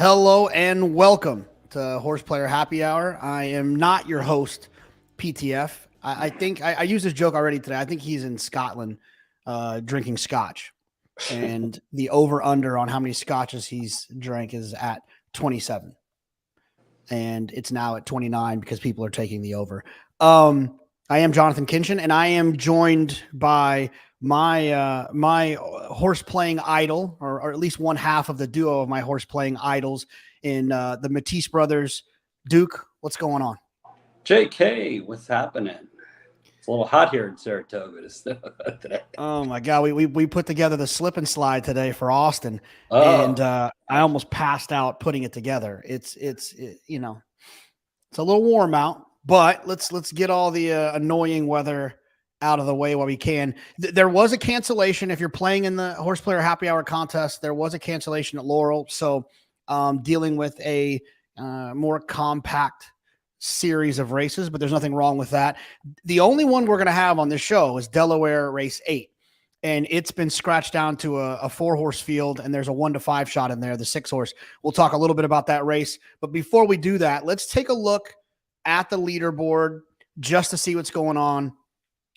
Hello and welcome to Horseplayer Happy Hour. I am not your host, PTF. I think I used this joke already today. I think he's in Scotland drinking scotch. And the over under on how many scotches he's drank is at 27. And it's now at 29 because people are taking the over. I am Jonathan Kinchin, and I am joined by my horse playing idol, or at least one half of the duo of my horse playing idols in the Matisse brothers. Duke, what's going on? JK, what's happening? It's a little hot here in Saratoga today. Oh my God, we put together the slip and slide today for Austin, Oh, and I almost passed out putting it together. It's a little warm out, but let's get all the annoying weather out of the way while we can. There was a cancellation if you're playing in the Horseplayer Happy Hour contest. There was a cancellation at Laurel, so dealing with a more compact series of races, but there's nothing wrong with that. The only one we're going to have on this show is Delaware Race 8, and it's been scratched down to a 4-horse field, and there's a 1-to-5 shot in there, the 6-horse. We'll talk a little bit about that race, but before we do that, let's take a look at the leaderboard just to see what's going on.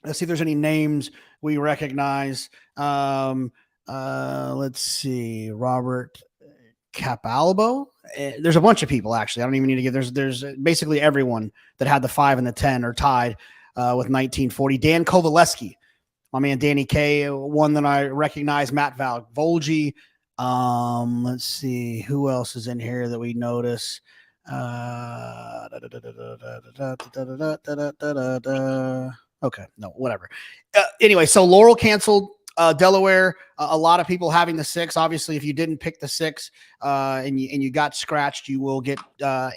Let's see if there's any names we recognize. Let's see. Robert Capalbo. There's a bunch of people, actually. I don't even need to give. There's basically everyone that had the 5 and the 10 are tied with 1940. Dan Kovaleski, my man Danny K, one that I recognize. Matt Volgi. Let's see who else is in here that we notice. Okay, no, whatever. Anyway, so Laurel canceled. Delaware, a lot of people having the 6. Obviously, if you didn't pick the 6 and you got scratched, you will get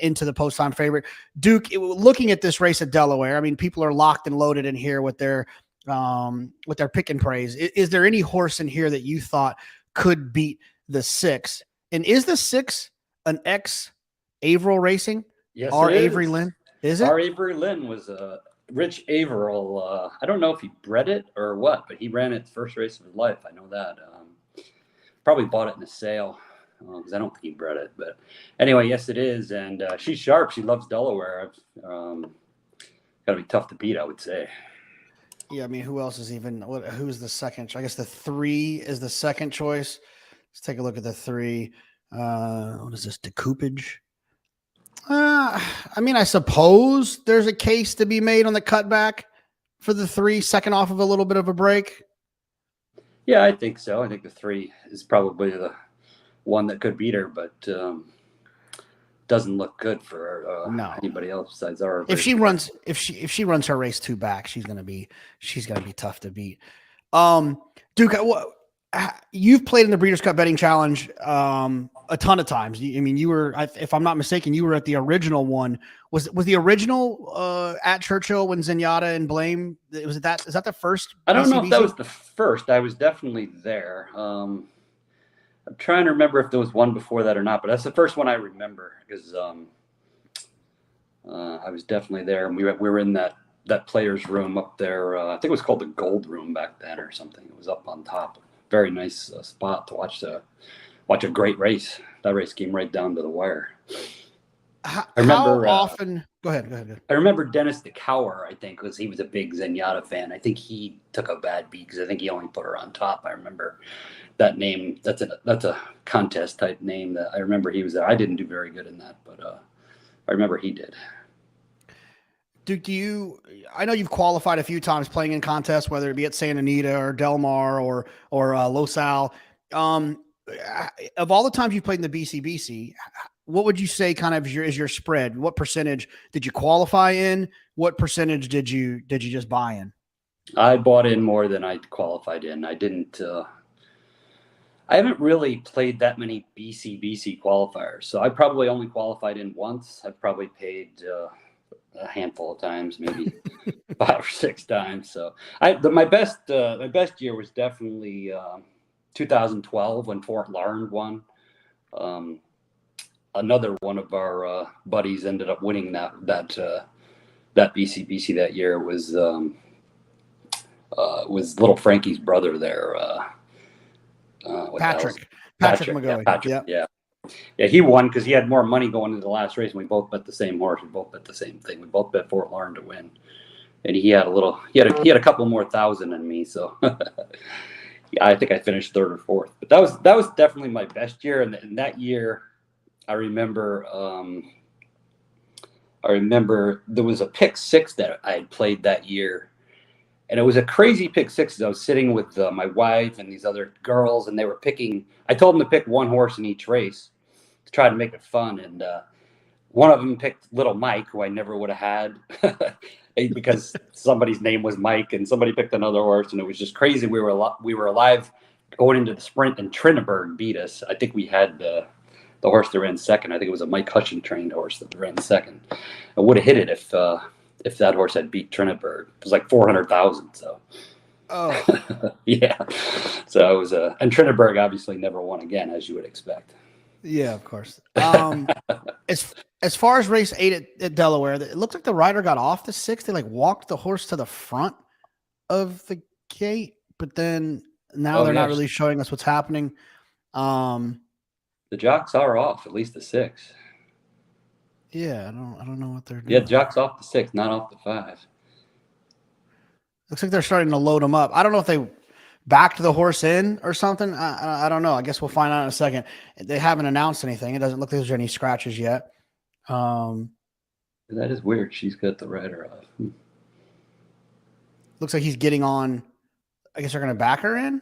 into the post-time favorite. Duke, looking at this race at Delaware, I mean, people are locked and loaded in here with their pick and praise. Is there any horse in here that you thought could beat the 6? And is the 6 an ex Averill Racing? Yes, R. it Avery is. Lynn? Is it? R. Avery Lynn was Rich Averill. I don't know if he bred it or what, but he ran its first race of his life. I know that. Probably bought it in a sale because I don't think he bred it. But anyway, yes, it is. And she's sharp. She loves Delaware. Got to be tough to beat, I would say. Yeah, I mean, who else is even? Who's the second? I guess the 3 is the second choice. Let's take a look at the 3. What is this? Decoupage. I mean, I suppose there's a case to be made on the cutback for the 3, second off of a little bit of a break. Yeah, I think so. I think the 3 is probably the one that could beat her, but doesn't look good for anybody else besides our. If she runs her race 2 back, she's gonna be tough to beat. Duke, you've played in the Breeders' Cup Betting Challenge a ton of times. I mean, you were, if I'm not mistaken, you were at the original one. Was the original at Churchill when Zenyatta and Blame? Is that the first? I don't know if that was the first. I was definitely there. I'm trying to remember if there was one before that or not, but that's the first one I remember because I was definitely there, and we were in that players' room up there. I think it was called the Gold Room back then or something. It was up on top. Very nice spot to watch a great race. That race came right down to the wire. I remember. How often? Go ahead. I remember Dennis DeCower, I think, because he was a big Zenyatta fan. I think he took a bad beat because I think he only put her on top. I remember that name. That's a contest type name that I remember he was there. I didn't do very good in that, but I remember he did. Duke, I know you've qualified a few times playing in contests, whether it be at Santa Anita or Del Mar or Los Al. Of all the times you played in the BCBC, what would you say kind of is your spread? What percentage did you qualify in? What percentage did you just buy in? I bought in more than I qualified in. I didn't. I haven't really played that many BCBC qualifiers, so I probably only qualified in once. I've probably paid a handful of times, maybe 5 or 6 times. So my best year was definitely 2012 when Fort Larned won. Another one of our buddies ended up winning that BCBC that year was little Frankie's brother there. Patrick McGoey. Yeah. Yeah, he won because he had more money going into the last race. And we both bet the same horse. We both bet the same thing. We both bet Fort Lauren to win. And he had a couple more thousand than me. So yeah, I think I finished third or fourth. But that was definitely my best year. And that year, I remember there was a pick six that I had played that year. And it was a crazy pick six. I was sitting with my wife and these other girls, and they were picking. I told them to pick one horse in each race to try to make it fun. And one of them picked Little Mike, who I never would have had because somebody's name was Mike, and somebody picked another horse, and it was just crazy. We were alive going into the sprint, and Trinneberg beat us. I think we had the horse that ran second. I think it was a Mike Hutchin trained horse that ran second. I would have hit it if that horse had beat Trinneberg. It was like 400,000. So, oh yeah. So it was and Trinneberg obviously never won again, as you would expect. yeah, of course. As far as race 8 at Delaware, it looked like the rider got off the 6. They like walked the horse to the front of the gate, but then now they're not really showing us what's happening. The jocks are off, at least the 6. Yeah, I don't know what they're doing. Yeah, jocks off the 6, not off the 5. Looks like they're starting to load them up. I don't know if they backed the horse in or something. I don't know. I guess we'll find out in a second. They haven't announced anything. It doesn't look like there's any scratches yet. That is weird. She's got the rider off. Looks like he's getting on. I guess they're going to back her in.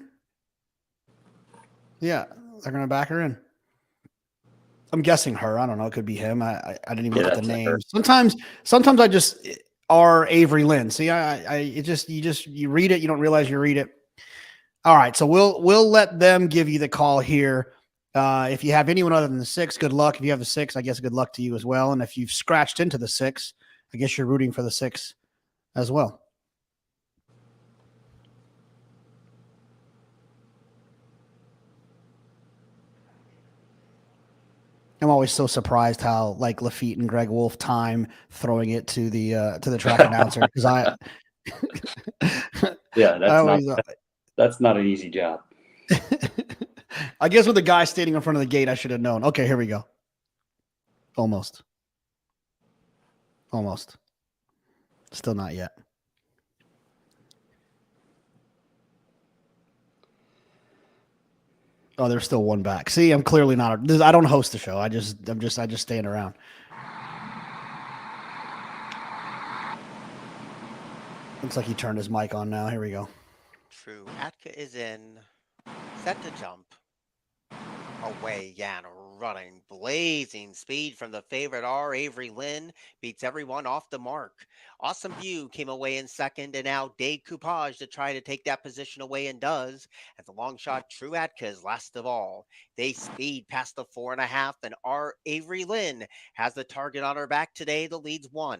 Yeah, they're going to back her in. I'm guessing her. I don't know. It could be him. I didn't even look at the name. Sometimes I just are Avery Lynn. See, you read it, you don't realize you read it. All right, so we'll let them give you the call here. If you have anyone other than the 6, good luck. If you have the 6, I guess good luck to you as well. And if you've scratched into the 6, I guess you're rooting for the 6 as well. I'm always so surprised how like Lafitte and Greg Wolf time throwing it to the track announcer because that's not an easy job. I guess with the guy standing in front of the gate, I should have known. Okay, here we go. Almost. Still not yet. Oh, there's still one back. See, I'm clearly not. I don't host the show. I just stand around. Looks like he turned his mic on now. Here we go. True. Atka is in. Set to jump. Away, Yan running. Blazing speed from the favorite R. Avery Lynn beats everyone off the mark. Awesome View came away in second, and now Dave Coupage to try to take that position away and does. As the long shot, True Atka is last of all. They speed past the 4.5, and R. Avery Lynn has the target on her back today. The lead's 1.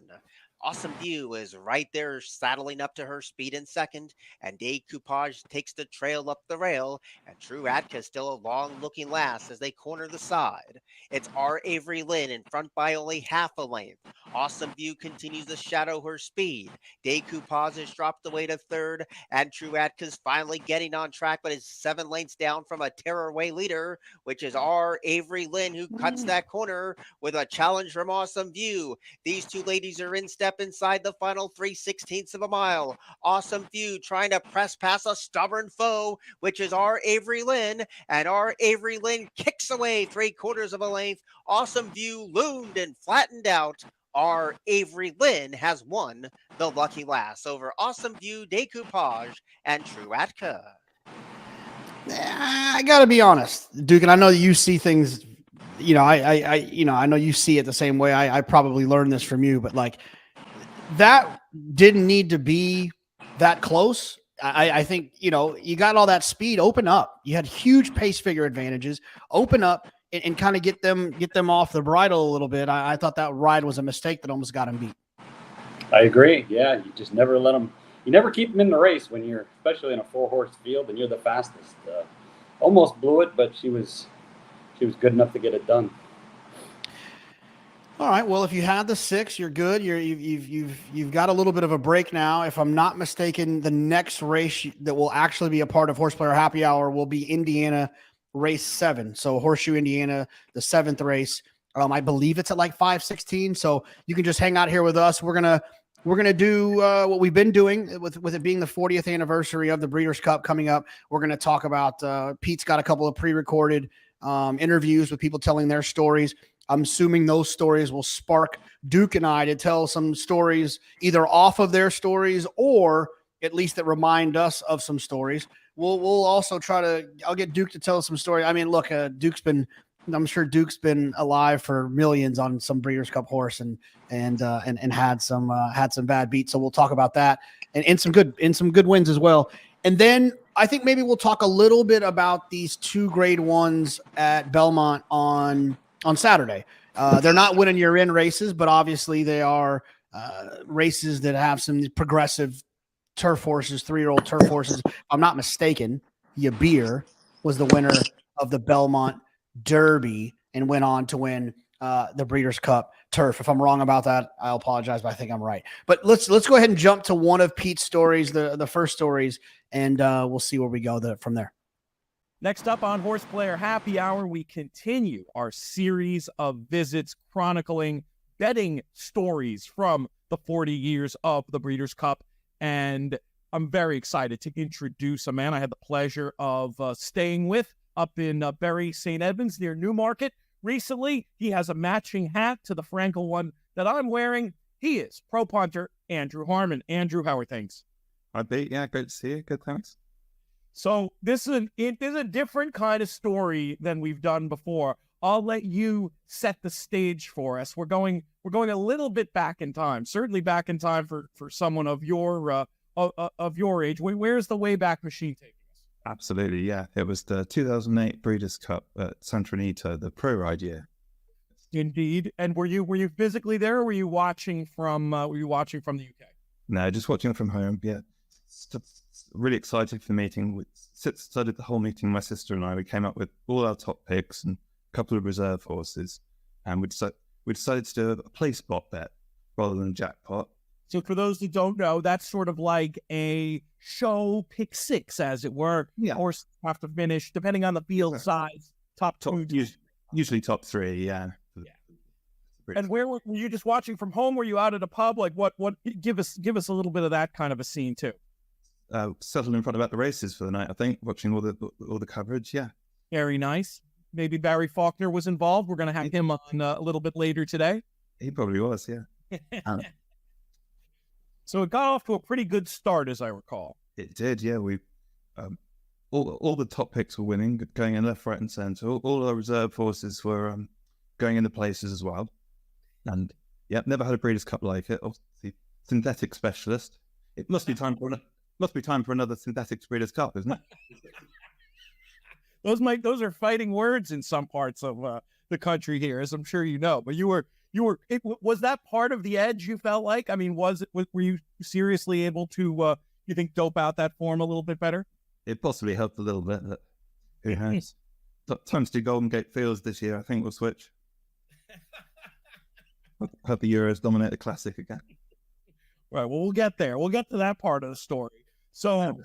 Awesome View is right there saddling up to her speed in second, and Dave Coupage takes the trail up the rail, and True Atka still a long-looking last as they corner the side. It's R. Avery Lynn in front by only half a length. Awesome View continues to shadow her speed. Dave Coupage has dropped away to third, and True Atka's finally getting on track, but is 7 lengths down from a tearaway leader, which is R. Avery Lynn, who cuts that corner with a challenge from Awesome View. These two ladies are in step inside the final 3/16 of a mile. Awesome View trying to press past a stubborn foe, which is R. Avery Lynn, and R. Avery Lynn kicks away 3/4 of a length. Awesome View loomed and flattened out. R. Avery Lynn has won the lucky last over Awesome View, Decoupage, and True Atka. I got to be honest, Duke, and I know you see things. I know you see it the same way. I probably learned this from you, but like that didn't need to be that close. I think, you got all that speed. Open up. You had huge pace figure advantages. Open up and kind of get them off the bridle a little bit. I thought that ride was a mistake that almost got him beat. I agree. Yeah, you just never let them. You never keep them in the race when you're, especially in a 4-horse field, and you're the fastest. Almost blew it, but she was good enough to get it done. All right. Well, if you had the 6, you're good. You've got a little bit of a break now. If I'm not mistaken, the next race that will actually be a part of Horseplayer Happy Hour will be Indiana race 7. So Horseshoe, Indiana, the 7th race. I believe it's at like 5:16. So you can just hang out here with us. We're gonna do what we've been doing with it being the 40th anniversary of the Breeders' Cup coming up. We're gonna talk about Pete's got a couple of pre-recorded interviews with people telling their stories. I'm assuming those stories will spark Duke and I to tell some stories either off of their stories or at least that remind us of some stories. We'll also I'll get Duke to tell us some stories. I mean, look, I'm sure Duke's been alive for millions on some Breeders' Cup horse and had some bad beats. So we'll talk about that and some good wins as well. And then I think maybe we'll talk a little bit about these 2 grade 1s at Belmont on Saturday. They're not winning year in races, but obviously they are races that have some progressive turf horses, 3-year-old turf horses. If I'm not mistaken, Yabir was the winner of the Belmont Derby and went on to win the Breeders' Cup turf. If I'm wrong about that, I'll apologize, but I think I'm right. But let's go ahead and jump to one of Pete's stories, the first stories, and we'll see where we go from there. Next up on HorsePlayer Happy Hour, we continue our series of visits chronicling betting stories from the 40 years of the Breeders' Cup. And I'm very excited to introduce a man I had the pleasure of staying with up in Bury St. Edmunds near Newmarket. Recently, he has a matching hat to the Frankel one that I'm wearing. He is pro punter Andrew Harmon. Andrew, how are things? Hi, Pete. Yeah, great to see you. Good, thanks. So this is a different kind of story than we've done before. I'll let you set the stage for us. We're going a little bit back in time, certainly back in time for someone of your age. Where's the Wayback Machine taking us? Absolutely, yeah. It was the 2008 Breeders' Cup at Santa Anita, the pro ride year. Indeed. And were you physically there, or were you watching from the UK? No, just watching it from home. Yeah, really excited for the meeting. We started the whole meeting. My sister and I, we came up with all our top picks and a couple of reserve horses, and we decided to do a play spot bet rather than a jackpot. So for those that don't know, that's sort of like a show pick 6, as it were. Yeah. Horses have to finish, depending on the field size, top 2. Usually top 3, yeah. And where were you just watching from home? Were you out at a pub? Like what? Give us a little bit of that kind of a scene too. Settled in front of the races for the night, I think, watching all the coverage. Yeah. Very nice. Maybe Barry Faulkner was involved. We're going to have him on a little bit later today. He probably was, yeah. So it got off to a pretty good start, as I recall. It did, yeah. We all the top picks were winning, going in left, right, and centre. All our reserve horses were going into places as well. And yeah, never had a Breeders' Cup like it. Obviously, synthetic specialist. It must be time for another synthetic Breeders' Cup, isn't it? Those are fighting words in some parts of the country here, as I'm sure you know. But was that part of the edge you felt like? I mean, were you seriously able to, you think, dope out that form a little bit better? It possibly helped a little bit. But who knows? Time to do Golden Gate Fields this year. I think we'll switch. Have the Euros dominate the Classic again. Right. Well, we'll get there. We'll get to that part of the story. So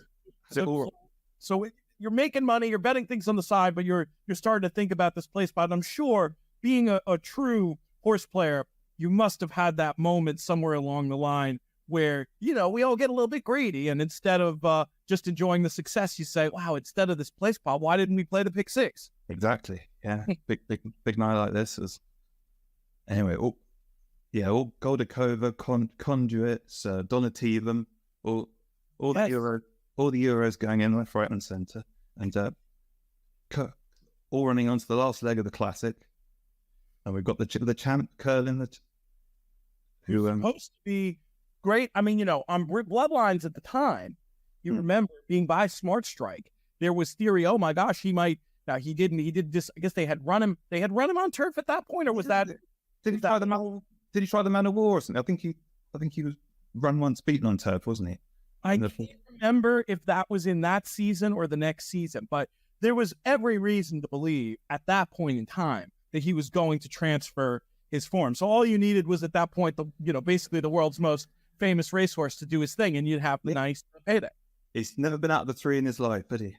you're making money, you're betting things on the side, but you're starting to think about this play spot. I'm sure, being a true horse player, you must have had that moment somewhere along the line where, we all get a little bit greedy, and instead of just enjoying the success, you say, wow, instead of this play spot, why didn't we play the pick 6? Exactly. Yeah. big night like this is. Anyway, all Goldacova, Conduits, Donativum, all the Euros going in left, right, and centre, and all running onto the last leg of the Classic. And we've got the champ Curlin, who supposed to be great. I mean, on Bloodlines at the time, you remember being by Smart Strike. There was theory, oh my gosh, he might. Now he didn't. He did this. I guess they had run him. They had run him on turf at that point, or was that? Did he try the Man of War or something? I think he was run once beaten on turf, wasn't he? I can't remember if that was in that season or the next season, but there was every reason to believe at that point in time that he was going to transfer his form. So all you needed was at that point, basically the world's most famous racehorse to do his thing, and you'd have the nice payday. He's never been out of the 3 in his life, but he?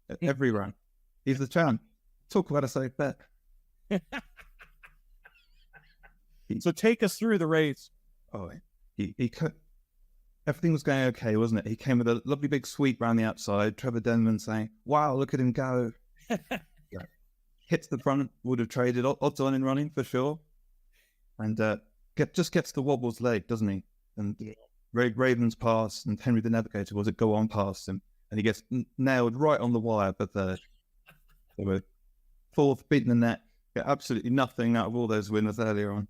At every run. He's the champ. Talk about a safe bet. So take us through the race. Oh, everything was going okay, wasn't it? He came with a lovely big sweep round the outside. Trevor Denman saying, "Wow, look at him go!" Yeah. Hits the front, would have traded odds on in running for sure, and just gets the Wobble's leg, doesn't he? And Ravens pass, and Henry the Navigator was it go on past him, and he gets nailed right on the wire for third. So we're fourth, beating the net. Get absolutely nothing out of all those winners earlier on.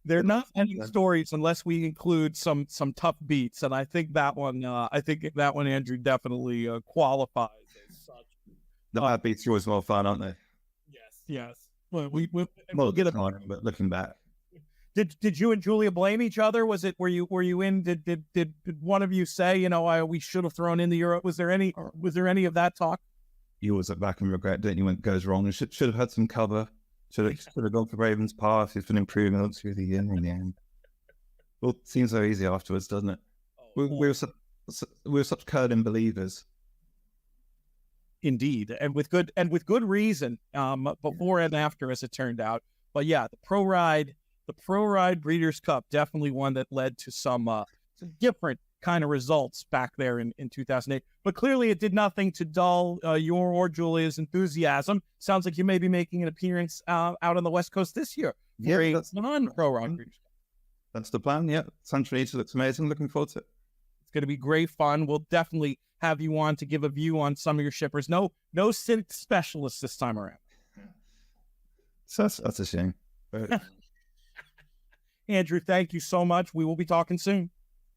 They're not ending stories unless we include some tough beats, and I think that one, Andrew, definitely qualifies as such. The bad beats are always more fun, aren't they? Yes. Well, we'll get a time, but looking back, did you and Julia blame each other? Were you in? Did one of you say, we should have thrown in the Euro? Was there any of that talk? You always look back and regret, don't you, when it goes wrong? And should have had some cover. Should have gone for Ravens pass. He's been improving through the year in the end. Well, it seems so easy afterwards, doesn't it? We were such curling believers. Indeed, and with good reason. Before and after, as it turned out. But yeah, the Pro Ride Breeders' Cup, definitely one that led to some different kind of results back there in 2008. But clearly it did nothing to dull your or Julia's enthusiasm. Sounds like you may be making an appearance out on the West Coast this year. Yeah, that's non-Pro Ride Breeders' Cup. That's the plan, yeah. Central East looks amazing. Looking forward to it. It's going to be great fun. We'll definitely have you on to give a view on some of your shippers. No synth specialists this time around. So that's a shame. Andrew, thank you so much. We will be talking soon.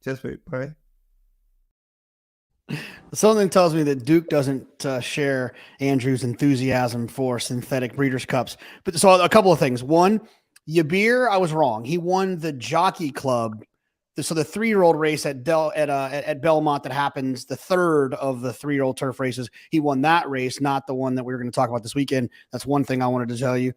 Cheers, bye. Something tells me that Duke doesn't share Andrew's enthusiasm for synthetic Breeders' Cups. But so a couple of things. One, Yabir, I was wrong. He won the Jockey Club. So the 3-year-old race at Belmont that happens, the third of the 3-year-old turf races, he won that race, not the one that we were going to talk about this weekend. That's one thing I wanted to tell you.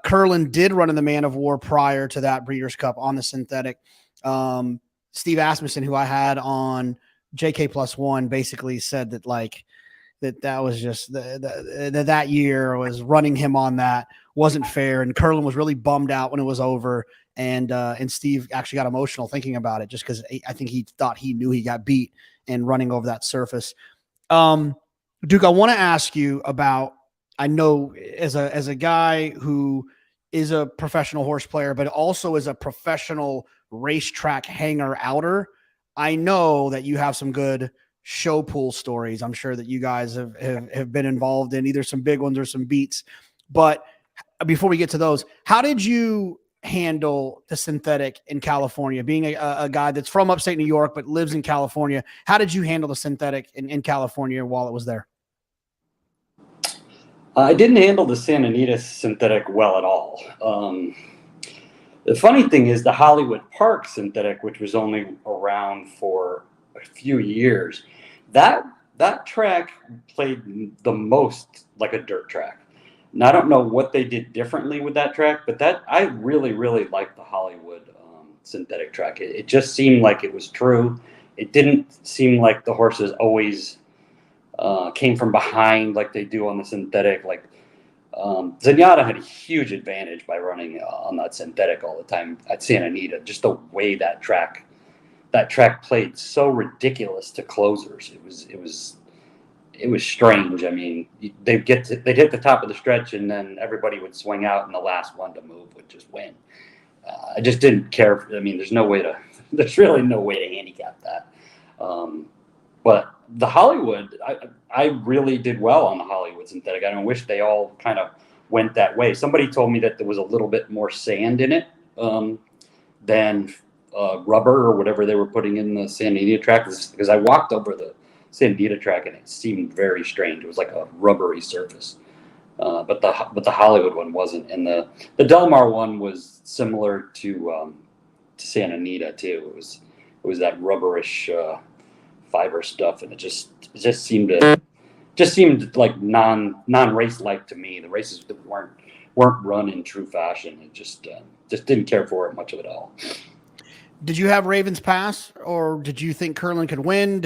Curlin did run in the Man of War prior to that Breeders' Cup on the synthetic. Steve Asmussen, who I had on JK Plus One, basically said that that was just that year was running him on that wasn't fair, and Curlin was really bummed out when it was over. And Steve actually got emotional thinking about it, just because I think he thought he knew he got beat and running over that surface. Duke, I want to ask you about. I know as a guy who is a professional horse player, but also is a professional racetrack hanger outer, I know that you have some good show pool stories. I'm sure that you guys have been involved in either some big ones or some beats. But before we get to those, how did you handle the synthetic in California? Being a guy that's from upstate New York but lives in California, how did you handle the synthetic in California while it was there? I didn't handle the Santa Anita synthetic well at all. The funny thing is the Hollywood Park synthetic, which was only around for a few years, that track played the most like a dirt track. And I don't know what they did differently with that track, but I really, really liked the Hollywood synthetic track. It just seemed like it was true. It didn't seem like the horses always came from behind like they do on the synthetic. Like Zenyatta had a huge advantage by running on that synthetic all the time at Santa Anita. Just the way that track played so ridiculous to closers. It was strange. I mean, they'd hit the top of the stretch and then everybody would swing out and the last one to move would just win. I just didn't care. I mean, there's really no way to handicap that. But the Hollywood, I really did well on the Hollywood synthetic. I wish they all kind of went that way. Somebody told me that there was a little bit more sand in it than rubber or whatever they were putting in the Santa Anita track, because I walked over the Santa Anita track and it seemed very strange. It was like a rubbery surface, but the Hollywood one wasn't, and the Del Mar one was similar to Santa Anita too. It was that rubberish fiber stuff, and it just seemed like non-race like to me. The races that weren't run in true fashion. It just didn't care for it much of it all. Did you have Ravens pass, or did you think Curlin could win?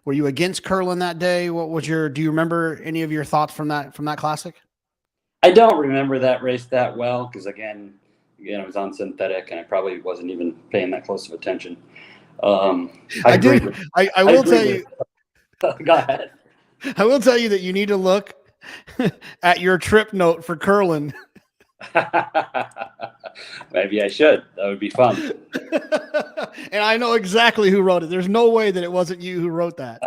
Were you against Curlin that day? What was do you remember any of your thoughts from that classic? I don't remember that race that well because again, it was on synthetic, and I probably wasn't even paying that close of attention. I do. I will tell you. Go ahead. I will tell you that you need to look at your trip note for Curlin. Maybe I should. That would be fun. And I know exactly who wrote it. There's no way that it wasn't you who wrote that.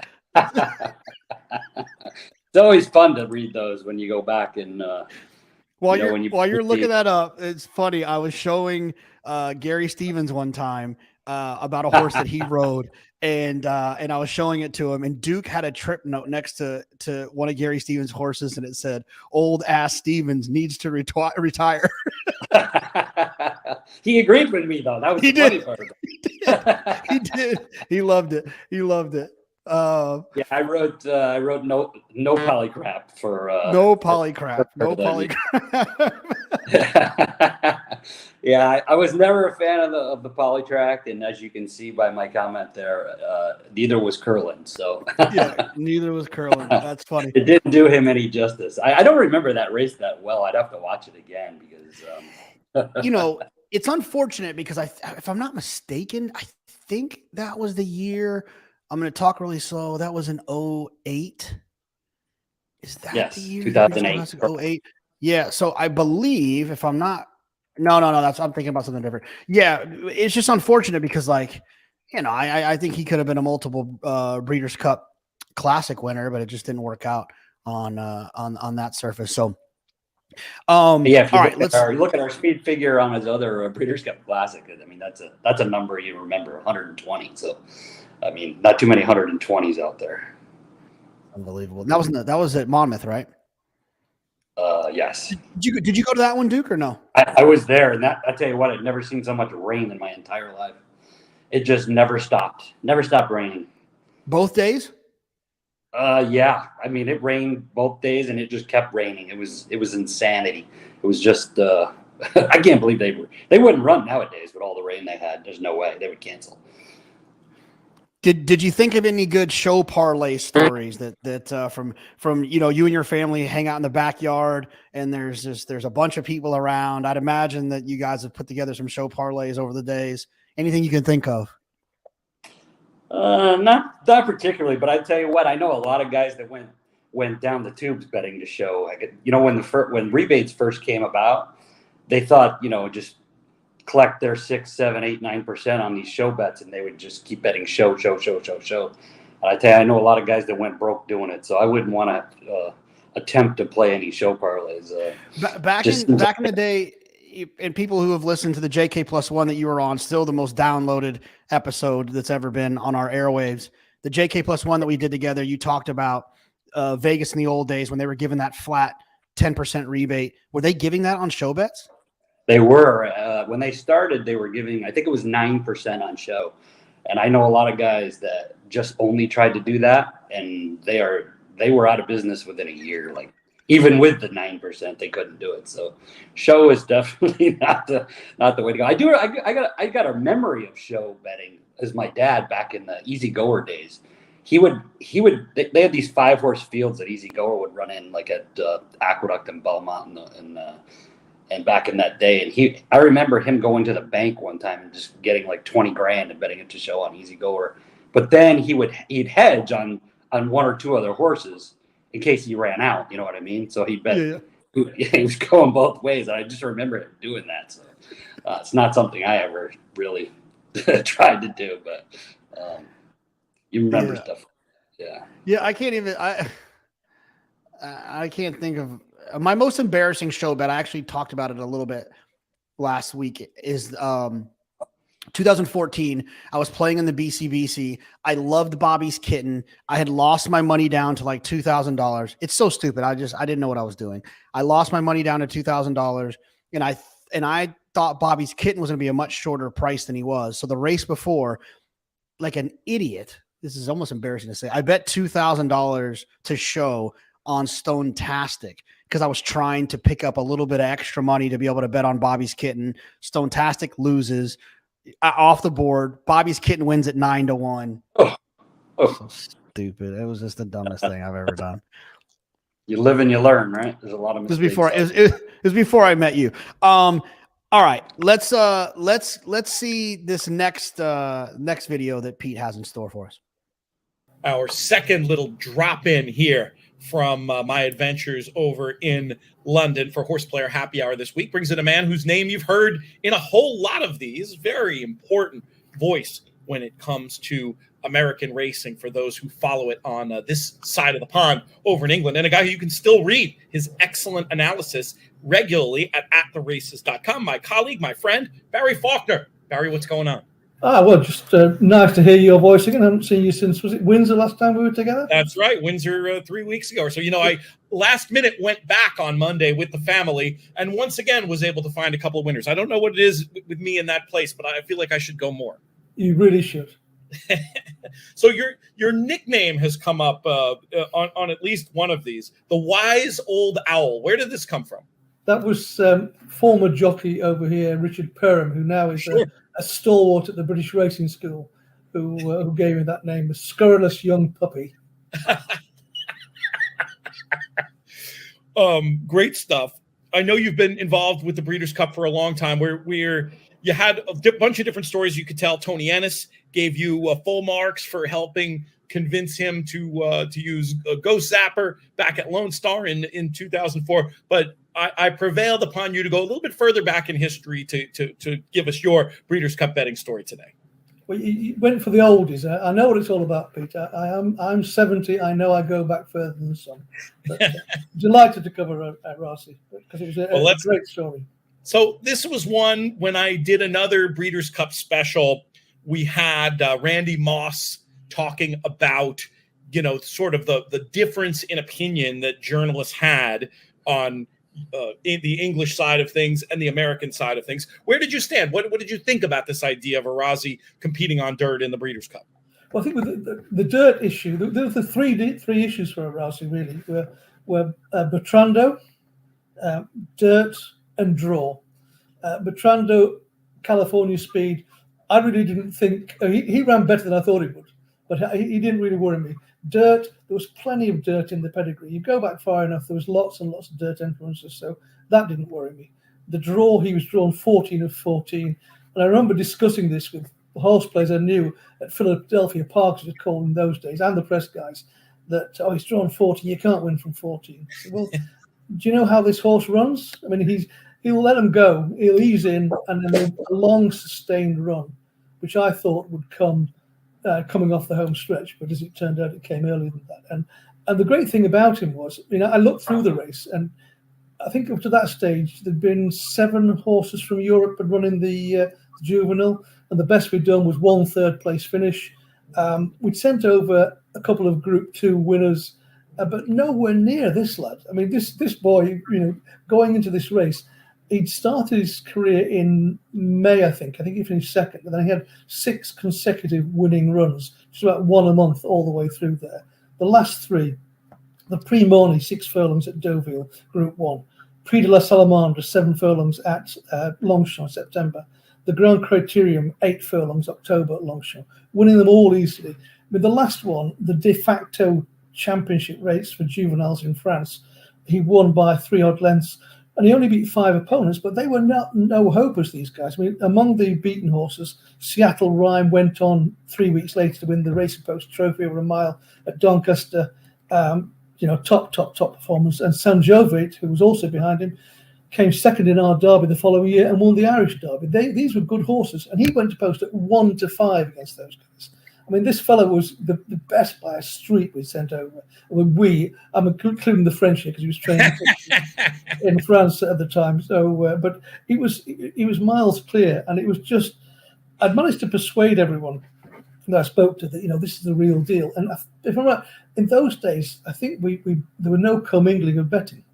It's always fun to read those when you go back and while you're looking that up. It's funny. I was showing Gary Stevens one time about a horse that he rode, and I was showing it to him, and Duke had a trip note next to one of Gary Stevens' horses, and it said, "Old ass Stevens needs to retire." He agreed with me though. That was the funny part of it. He did. He loved it. Yeah, I wrote no polycrap for no polycrap. Yeah, I was never a fan of the polytrack, and as you can see by my comment there, neither was Curlin. So yeah, neither was Curlin. That's funny. It didn't do him any justice. I don't remember that race that well. I'd have to watch it again because it's unfortunate because if I'm not mistaken, I think that was the year. I'm going to talk really slow. That was in 2008. Is that the year? 2008. 2008. Yeah. So I believe if I'm not, no. I'm thinking about something different. Yeah. It's just unfortunate because I think he could have been a multiple Breeders' Cup Classic winner, but it just didn't work out on that surface. So, if you all look at our speed figure on his other Breeders' Cup Classic. I mean, that's a number you remember, 120. So, I mean, not too many 120s out there. Unbelievable. That was at Monmouth, right? Yes. Did you go to that one, Duke, or no? I was there, and I tell you what, I'd never seen so much rain in my entire life. It just never stopped. Never stopped raining. Both days? Yeah. I mean, it rained both days, and it just kept raining. It was insanity. It was just I can't believe they wouldn't run nowadays with all the rain they had. There's no way they would cancel. Did you think of any good show parlay stories that from you and your family hang out in the backyard and there's a bunch of people around? I'd imagine that you guys have put together some show parlays over the days. Anything you can think of? Not particularly, but I tell you what, I know a lot of guys that went down the tubes betting to show. When rebates first came about, they thought just collect their 6, 7, 8, 9% on these show bets, and they would just keep betting show. And I tell you, I know a lot of guys that went broke doing it, so I wouldn't want to attempt to play any show parlays. Back in the day, and people who have listened to the JK+1 that you were on, still the most downloaded episode that's ever been on our airwaves. The JK+1 that we did together, you talked about Vegas in the old days when they were giving that flat 10% rebate. Were they giving that on show bets? They were. When they started, they were giving, I think it was 9% on show. And I know a lot of guys that just only tried to do that, and they were out of business within a year. Like, even with the 9%, they couldn't do it. So show is definitely not the way to go. I got a memory of show betting as my dad back in the Easy Goer days. They had these 5-horse fields that Easy Goer would run in, like at Aqueduct and Belmont and back in that day. And I remember him going to the bank one time and just getting like 20 grand and betting it to show on Easy Goer. But then he'd hedge on one or two other horses in case he ran out. You know what I mean? So he'd bet. Yeah. He was going both ways. And I just remember him doing that. So it's not something I ever really tried to do, but you remember stuff. Yeah. Yeah. I can't even, I can't think of my most embarrassing show bet. I actually talked about it a little bit last week is 2014. I was playing in the BCBC. I loved Bobby's Kitten. I had lost my money down to like $2,000. It's so stupid. I didn't know what I was doing. I lost my money down to $2,000 and I thought Bobby's Kitten was going to be a much shorter price than he was. So the race before, like an idiot, this is almost embarrassing to say, I bet $2,000 to show on Stone-tastic because I was trying to pick up a little bit of extra money to be able to bet on Bobby's Kitten. Stone-tastic loses. off the board. Bobby's Kitten wins at 9-1. Oh. So stupid. It was just the dumbest thing I've ever done. You live and you learn, right? There's a lot of It was mistakes. it was before I met you. All right, let's see this next video that Pete has in store for us. Our second little drop in here from my adventures over in London for Horseplayer Happy Hour this week brings in a man whose name you've heard in a whole lot of these. Very important voice when it comes to American racing for those who follow it on this side of the pond over in England, and a guy who you can still read his excellent analysis regularly at theraces.com. My colleague, my friend, Barry Faulkner. Barry, what's going on? Well, just nice to hear your voice again. I haven't seen you since, was it Windsor last time we were together? That's right, Windsor 3 weeks ago. So, I last minute went back on Monday with the family and once again was able to find a couple of winners. I don't know what it is with me in that place, but I feel like I should go more. You really should. So your nickname has come up on at least one of these, the Wise Old Owl. Where did this come from? That was former jockey over here, Richard Perham, who now is a stalwart at the British Racing School, who gave me that name, a scurrilous young puppy. Great stuff. I know you've been involved with the Breeders' Cup for a long time, where you had a bunch of different stories you could tell. Tony Ennis gave you full marks for helping convince him to use Ghost Zapper back at Lone Star in 2004. But I prevailed upon you to go a little bit further back in history to give us your Breeders' Cup betting story today. Well, you went for the oldies. I know what it's all about, Peter. I'm 70. I know I go back further than some. But, delighted to cover Rossi because it was a great story. So this was one when I did another Breeders' Cup special. We had Randy Moss talking about, sort of the difference in opinion that journalists had on in the English side of things and the American side of things. Where did you stand? What did you think about this idea of Arazi competing on dirt in the Breeders' Cup? Well, I think with the dirt issue, there were the three issues for Arazi really were Bertrando, dirt, and draw. Bertrando, California speed. I really didn't think he ran better than I thought he would, but he didn't really worry me. Dirt, there was plenty of dirt in the pedigree. You go back far enough, there was lots and lots of dirt influences, so that didn't worry me. The draw, he was drawn 14 of 14, and I remember discussing this with the horse players I knew at Philadelphia Park, as it was called in those days, and the press guys, that he's drawn 14, you can't win from 14. So, well, do you know how this horse runs? I mean, he'll let them go, he'll ease in, and then a long sustained run, which I thought would come coming off the home stretch, but as it turned out, it came earlier than that. And the great thing about him was, I looked through the race, and I think up to that stage, there'd been 7 horses from Europe had run in the juvenile, and the best we'd done was 1 third-place finish. We'd sent over a couple of Group 2 winners, but nowhere near this lad. I mean, this boy, going into this race, he'd started his career in May, I think he finished second, and then he had 6 consecutive winning runs, just about 1 a month all the way through there. The last 3, the Prix Morny, 6 furlongs at Deauville, Group 1, Prix de la Salamandre, 7 furlongs at Longchamp, September, the Grand Criterium, 8 furlongs, October at Longchamp, winning them all easily. With the last one, the de facto championship race for juveniles in France, he won by 3 odd lengths. And he only beat 5 opponents, but they were no hopers, these guys. I mean, among the beaten horses, Seattle Rhyme went on 3 weeks later to win the Racing Post Trophy over a mile at Doncaster. Top performance. And Sanjovic, who was also behind him, came second in our derby the following year and won the Irish derby. These were good horses, and he went to post at 1-5 against those guys. I mean, this fellow was the best by a street we sent over. I'm including the French here because he was training in France at the time. So, but he was miles clear, and it was just I'd managed to persuade everyone that I spoke to that this is the real deal. And if I'm right, in those days, I think there were no commingling of betting,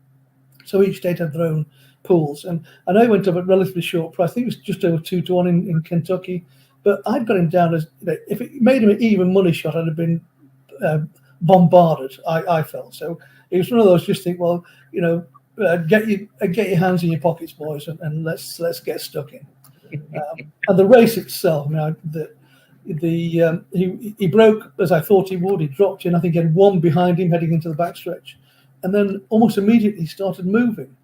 so each state had their own pools. And I know he went up at relatively short price. I think it was just over 2-1 in Kentucky. But I'd got him down as, if it made him an even money shot, I'd have been bombarded, I felt. So it was one of those, just think, well, get your hands in your pockets, boys, and let's get stuck in. And the race itself, I mean, he broke as I thought he would. He dropped in. I think he had one behind him heading into the backstretch, and then almost immediately he started moving.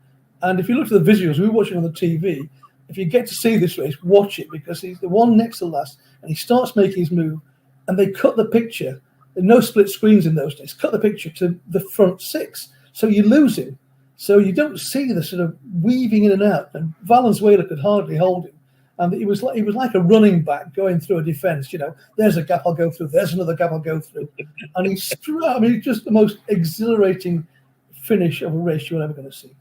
And if you look at the visuals, we were watching on the TV. If you get to see this race, watch it, because he's the one next to last, and he starts making his move, and they cut the picture. There are no split screens in those days. Cut the picture to the front six, so you lose him. So you don't see the sort of weaving in and out. And Valenzuela could hardly hold him. And he was like a running back going through a defence. You know, there's a gap I'll go through. There's another gap I'll go through. And just the most exhilarating finish of a race you're ever going to see.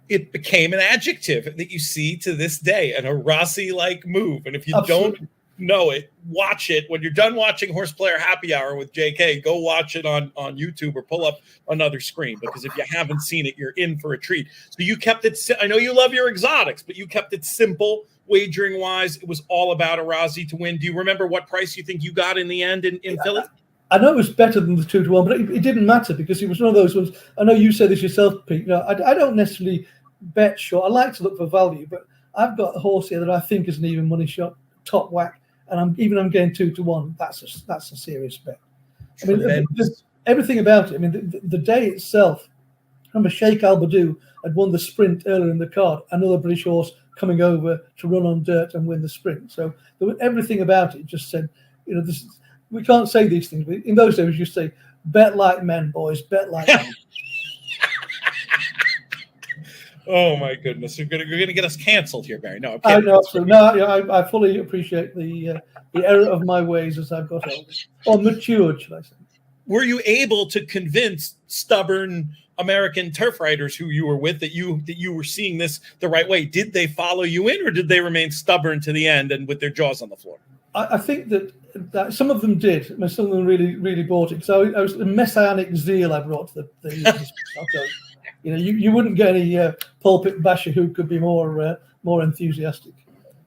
It became an adjective that you see to this day, an Arasi-like move. And if you Absolutely. don't know it, watch it. When you're done watching Horseplayer Happy Hour with JK, go watch it on YouTube or pull up another screen, because if you haven't seen it, you're in for a treat. So you kept it, I know you love your exotics, but you kept it simple wagering wise. It was all about Arasi to win. Do you remember what price you think you got in the end in Philly? I know it was better than the 2-1, but it didn't matter, because it was one of those ones. I know you said this yourself, Pete. You know, I don't necessarily bet short. I like to look for value, but I've got a horse here that I think is an even money shot, top whack, and I'm getting 2-1. That's a serious bet. I mean, everything about it. I mean, the day itself. I remember Sheikh Al Badou had won the sprint earlier in the card. Another British horse coming over to run on dirt and win the sprint. So everything about it just said, you know, we can't say these things, but in those days you say, bet like men, boys, bet like men. Oh my goodness, you're gonna get us canceled here, Barry. No, I know, absolutely. No, I fully appreciate the error of my ways as I've got older, or matured, should I say? Were you able to convince stubborn American turf riders who you were with that you were seeing this the right way? Did they follow you in, or did they remain stubborn to the end and with their jaws on the floor? I think that some of them did. I mean, some of them really bought it. So I was the messianic zeal I brought to the you know, you wouldn't get any pulpit basher who could be more enthusiastic.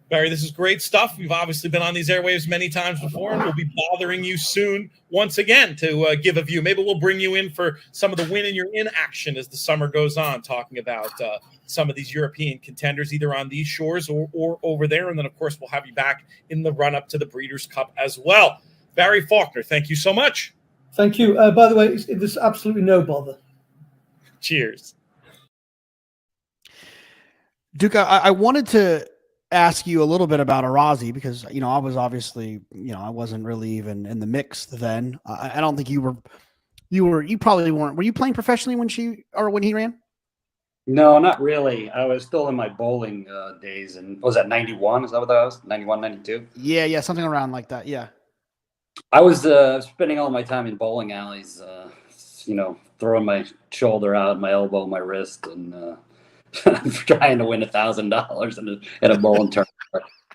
Barry, this is great stuff. We've obviously been on these airwaves many times before, and we'll be bothering you soon once again to give a view. Maybe we'll bring you in for some of the win and you're in action as the summer goes on, talking about some of these European contenders, either on these shores or over there. And then, of course, we'll have you back in the run-up to the Breeders' Cup as well. Barry Faulkner, thank you so much. Thank you. By the way, there's absolutely no bother. Cheers. Duke, I wanted to ask you a little bit about Arasi, because, you know, I was obviously, you know, I wasn't really even in the mix then. I don't think you probably weren't. Were you playing professionally when he ran? No, not really. I was still in my bowling days, and was that 91? Is that what that was? 91, 92? Yeah, something around like that. Yeah. I was spending all my time in bowling alleys, you know, throwing my shoulder out, my elbow, my wrist, and trying to win $1,000 in a bowling tournament.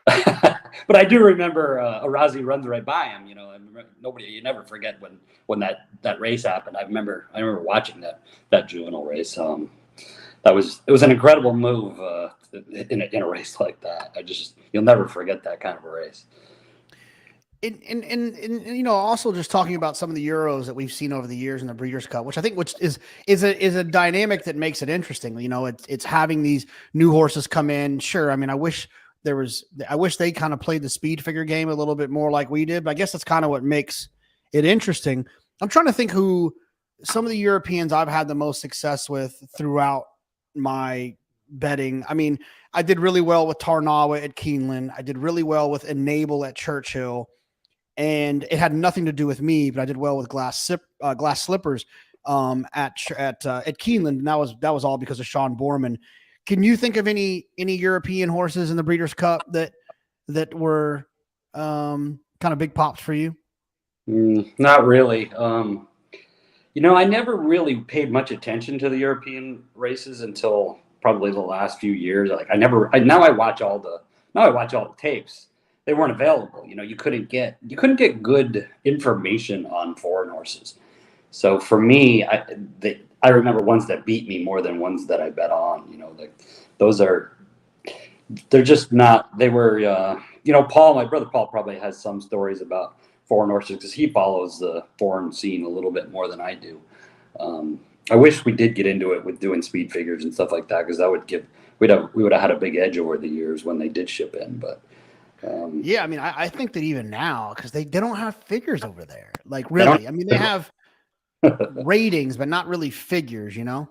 But I do remember Arasi runs right by him. You know, you never forget when that race happened. I remember watching that juvenile race. It was an incredible move in a race like that. You'll never forget that kind of a race. And you know, also just talking about some of the Euros that we've seen over the years in the Breeders' Cup, which is a dynamic that makes it interesting. You know, it's having these new horses come in. Sure, I mean, I wish they kind of played the speed figure game a little bit more like we did, but I guess that's kind of what makes it interesting. I'm trying to think who some of the Europeans I've had the most success with throughout my betting. I mean, I did really well with Tarnawa at Keeneland. I did really well with Enable at Churchill. And it had nothing to do with me, but I did well with Glass Slippers at Keeneland, and that was all because of Sean Borman. Can you think of any European horses in the Breeders' Cup that were kind of big pops for you? Not really. You know, I never really paid much attention to the European races until probably the last few years. Like now I watch all the tapes. They weren't available. You know, you couldn't get good information on foreign horses. So for me, I remember ones that beat me more than ones that I bet on. You know, like they're just not. They were, you know, my brother Paul probably has some stories about foreign horses because he follows the foreign scene a little bit more than I do. I wish we did get into it with doing speed figures and stuff like that, because that would give we would have had a big edge over the years when they did ship in. But yeah, I mean, I think that even now, because they don't have figures over there. Like They don't- really, I mean, they have ratings, but not really figures. You know.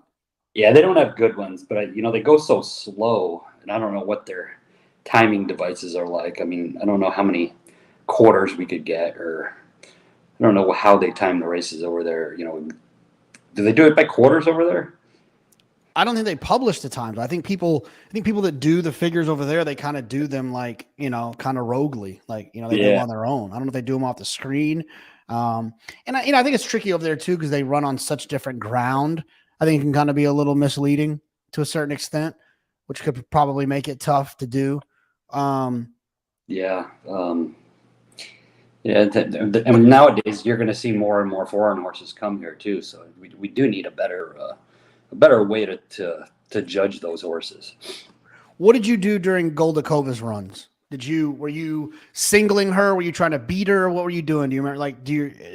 yeah, they don't have good ones, but they go so slow, and I don't know what their timing devices are like. I mean, I don't know how many quarters we could get, or I don't know how they time the races over there. Do they do it by quarters over there? I don't think they publish the times. I think people that do the figures over there, they kind of do them like, kind of roguely, like, they do them on their own. I don't know if they do them off the screen. And I think it's tricky over there too, because they run on such different ground. I think it can kind of be a little misleading to a certain extent, which could probably make it tough to do. Yeah. And nowadays you're going to see more and more foreign horses come here too. So we do need a better way to judge those horses. What did you do during Goldakova's runs? Were you singling her? Were you trying to beat her? What were you doing? Do you remember,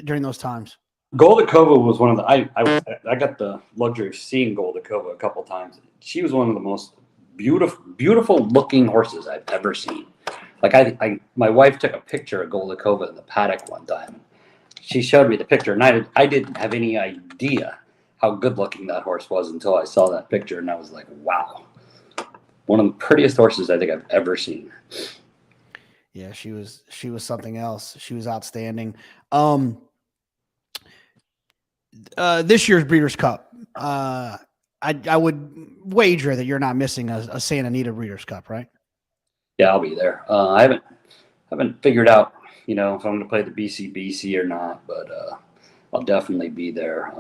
during those times? Goldakova was one of the I got the luxury of seeing Goldakova a couple times. She was one of the most beautiful looking horses I've ever seen. Like my wife took a picture of Goldakova in the paddock one time. She showed me the picture, and I didn't have any idea how good looking that horse was until I saw that picture, and I was like, wow, one of the prettiest horses I think I've ever seen. Yeah, she was something else. She was outstanding. This year's Breeders' Cup, I would wager that you're not missing a Santa Anita Breeders' Cup, right? Yeah, I'll be there. I haven't figured out, if I'm going to play the BC or not, but I'll definitely be there.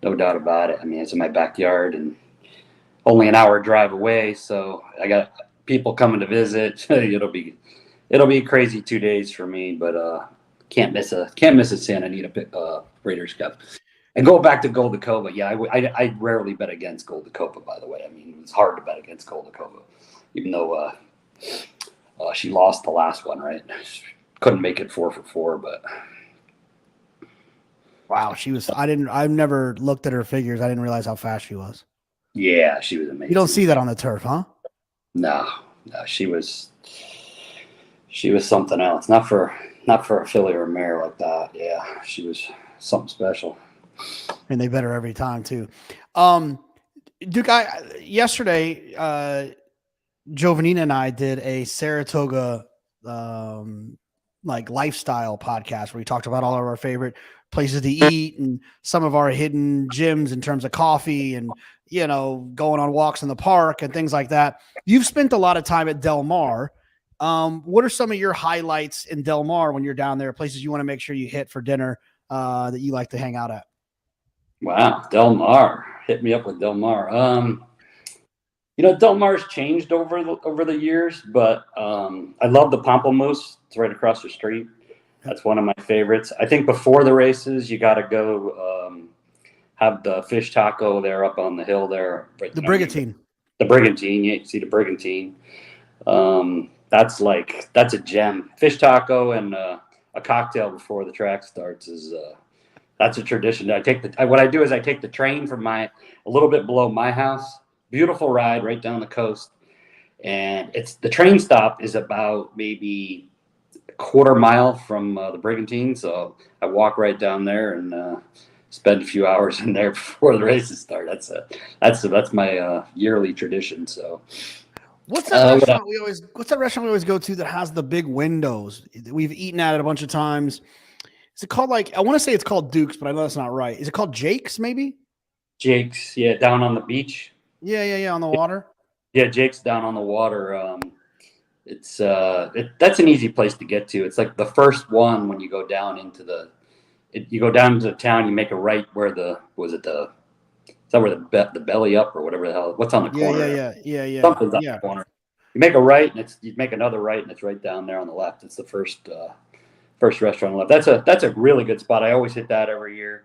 No doubt about it. I mean, it's in my backyard and only an hour drive away, so I got people coming to visit. It'll be a crazy 2 days for me, but can't miss a Santa Anita Breeders' Cup. And go back to Goldakova. Yeah, I rarely bet against Goldakova, by the way. I mean, it's hard to bet against Goldakova, even though she lost the last one, right? Couldn't make it 4 for 4, but wow, I've never looked at her figures. I didn't realize how fast she was. yeah, she was amazing. You don't see that on the turf, huh? No, she was something else. Not for a filly or a mare like that. Yeah, she was something special. And they bet her every time too. Duke, yesterday, Giovannina and I did a Saratoga lifestyle podcast where we talked about all of our favorite places to eat and some of our hidden gems in terms of coffee and going on walks in the park and things like that. You've spent a lot of time at Del Mar. What are some of your highlights in Del Mar when you're down there? Places you want to make sure you hit for dinner that you like to hang out at? Wow, Del Mar. Hit me up with Del Mar. Del Mar's changed over the years, but I love the Pamplemousse. It's right across the street. That's one of my favorites. I think before the races, you got to go have the fish taco there up on the hill there. Right, the Brigantine. The Brigantine. Yeah, you see the Brigantine. That's a gem. Fish taco and a cocktail before the track starts is that's a tradition. What I do is I take the train from a little bit below my house. Beautiful ride right down the coast, and the train stop is about maybe a quarter mile from the Brigantine. So I walk right down there and spend a few hours in there before the races start. That's my yearly tradition. So. What's that restaurant we always go to that has the big windows? We've eaten at it a bunch of times. Is it called I want to say it's called Duke's, but I know that's not right. Is it called Jake's maybe? Jake's, yeah, down on the beach. Yeah, on the water. Yeah, Jake's down on the water. That's an easy place to get to. It's like the first one when you go down into you go down into the town, you make a right where is that where the belly up or whatever the hell? What's on the corner? Yeah. Something's on the corner. You make a right, and you make another right, and it's right down there on the left. It's the first restaurant on the left. That's a really good spot. I always hit that every year.